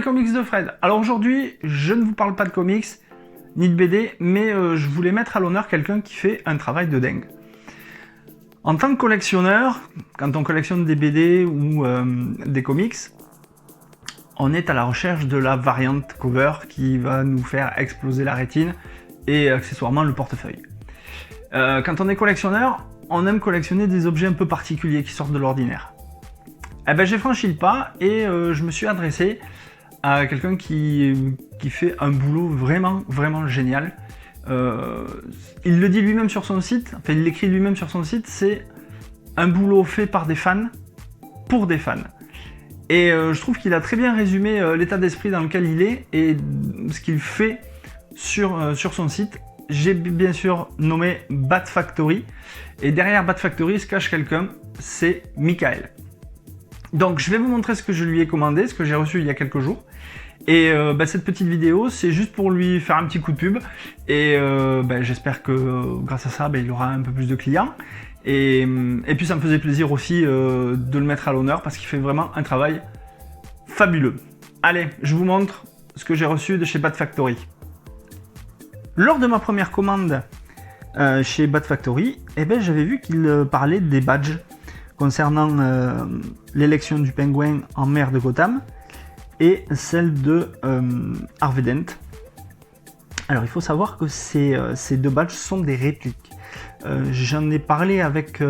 comics de Fred. Alors aujourd'hui, je ne vous parle pas de comics, ni de BD, mais je voulais mettre à l'honneur quelqu'un qui fait un travail de dingue. En tant que collectionneur, quand on collectionne des BD ou des comics, on est à la recherche de la variante cover qui va nous faire exploser la rétine et accessoirement le portefeuille. Quand on est collectionneur, on aime collectionner des objets un peu particuliers qui sortent de l'ordinaire. Eh ben, j'ai franchi le pas et je me suis adressé à quelqu'un qui fait un boulot vraiment génial. Il le dit lui-même sur son site, enfin il l'écrit lui-même sur son site, c'est un boulot fait par des fans, pour des fans. Et je trouve qu'il a très bien résumé l'état d'esprit dans lequel il est et ce qu'il fait sur son site. J'ai bien sûr nommé Bat Factory, et derrière Bat Factory se cache quelqu'un, c'est Michael. Donc je vais vous montrer ce que je lui ai commandé, ce que j'ai reçu il y a quelques jours. Et cette petite vidéo, c'est juste pour lui faire un petit coup de pub. Et j'espère que grâce à ça, il aura un peu plus de clients. Et puis ça me faisait plaisir aussi de le mettre à l'honneur parce qu'il fait vraiment un travail fabuleux. Allez, je vous montre ce que j'ai reçu de chez Bat Factory. Lors de ma première commande chez Bat Factory, j'avais vu qu'il parlait des badges concernant l'élection du pingouin en mer de Gotham et celle de Harvey Dent. Alors il faut savoir que ces deux badges sont des répliques. J'en ai parlé avec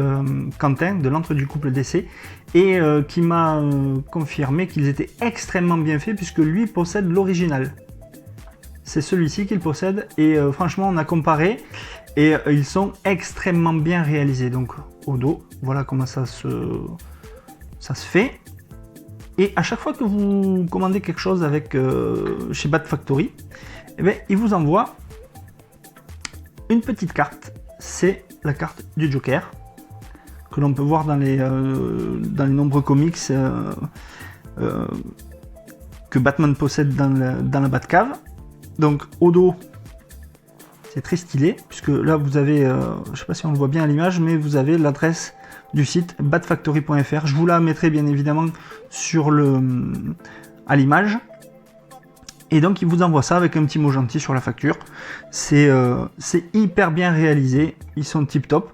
Quentin de l'Entre du couple DC et qui m'a confirmé qu'ils étaient extrêmement bien faits puisque lui possède l'original. C'est celui-ci qu'il possède et franchement on a comparé et ils sont extrêmement bien réalisés. Donc au dos, voilà comment ça se fait. Et à chaque fois que vous commandez quelque chose avec chez Bat Factory, il vous envoie une petite carte. C'est la carte du Joker que l'on peut voir dans les nombreux comics que Batman possède dans la Batcave. Donc au dos, c'est très stylé puisque là vous avez, je ne sais pas si on le voit bien à l'image, mais vous avez l'adresse du site batfactory.fr. Je vous la mettrai bien évidemment à l'image. Et donc il vous envoie ça avec un petit mot gentil sur la facture. C'est hyper bien réalisé, ils sont tip top.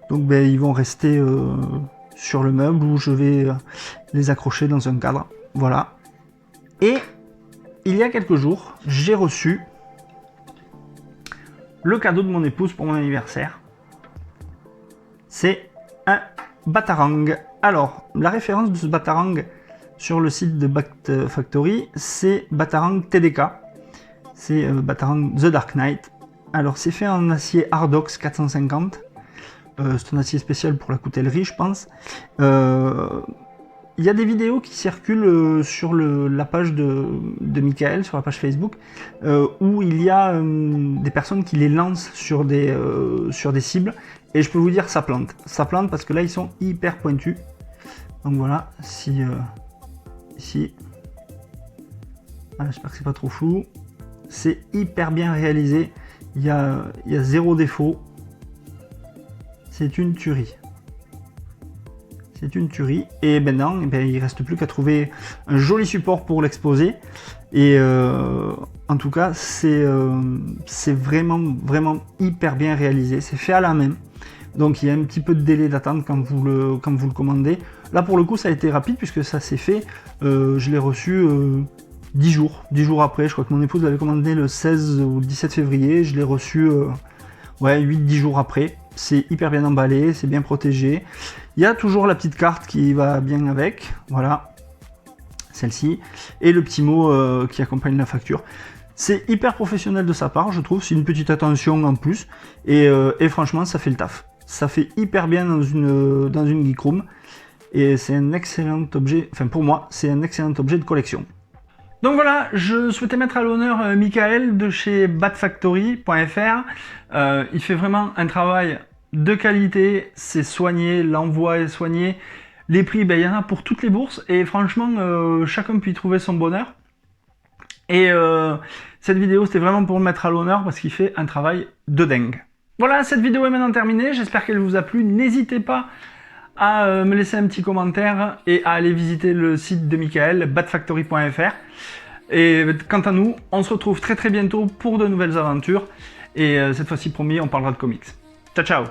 Donc ils vont rester sur le meuble où je vais les accrocher dans un cadre. Voilà. Et il y a quelques jours, j'ai reçu le cadeau de mon épouse pour mon anniversaire. C'est un Batarang. Alors, la référence de ce Batarang sur le site de Bat Factory, c'est Batarang TDK. C'est Batarang The Dark Knight. Alors, c'est fait en acier Hardox 450. C'est un acier spécial pour la coutellerie, je pense. Il y a des vidéos qui circulent sur la page de Michael, sur la page Facebook, où il y a des personnes qui les lancent sur des cibles. Et je peux vous dire, ça plante. Ça plante parce que là, ils sont hyper pointus. Donc voilà, ici, voilà, j'espère que c'est pas trop flou. C'est hyper bien réalisé. Il y a zéro défaut. C'est une tuerie. C'est une tuerie. Et maintenant, il ne reste plus qu'à trouver un joli support pour l'exposer. Et en tout cas, c'est vraiment hyper bien réalisé. C'est fait à la main. Donc il y a un petit peu de délai d'attente quand vous le commandez. Là pour le coup ça a été rapide puisque ça s'est fait. Je l'ai reçu 10 jours. 10 jours après. Je crois que mon épouse l'avait commandé le 16 ou 17 février. Je l'ai reçu 8-10 jours après. C'est hyper bien emballé, c'est bien protégé. Il y a toujours la petite carte qui va bien avec. Voilà. Celle-ci. Et le petit mot qui accompagne la facture. C'est hyper professionnel de sa part, je trouve. C'est une petite attention en plus. Et franchement, ça fait le taf. Ça fait hyper bien dans une geek room. Et c'est un excellent objet, enfin pour moi, c'est un excellent objet de collection. Donc voilà, je souhaitais mettre à l'honneur Michael de chez batfactory.fr. Il fait vraiment un travail de qualité, c'est soigné, l'envoi est soigné. Les prix, il y en a pour toutes les bourses. Et franchement, chacun peut y trouver son bonheur. Et cette vidéo, c'était vraiment pour le mettre à l'honneur parce qu'il fait un travail de dingue. Voilà, cette vidéo est maintenant terminée. J'espère qu'elle vous a plu. N'hésitez pas à me laisser un petit commentaire et à aller visiter le site de Michael, batfactory.fr. Et quant à nous, on se retrouve très très bientôt pour de nouvelles aventures. Et cette fois-ci, promis, on parlera de comics. Ciao ciao!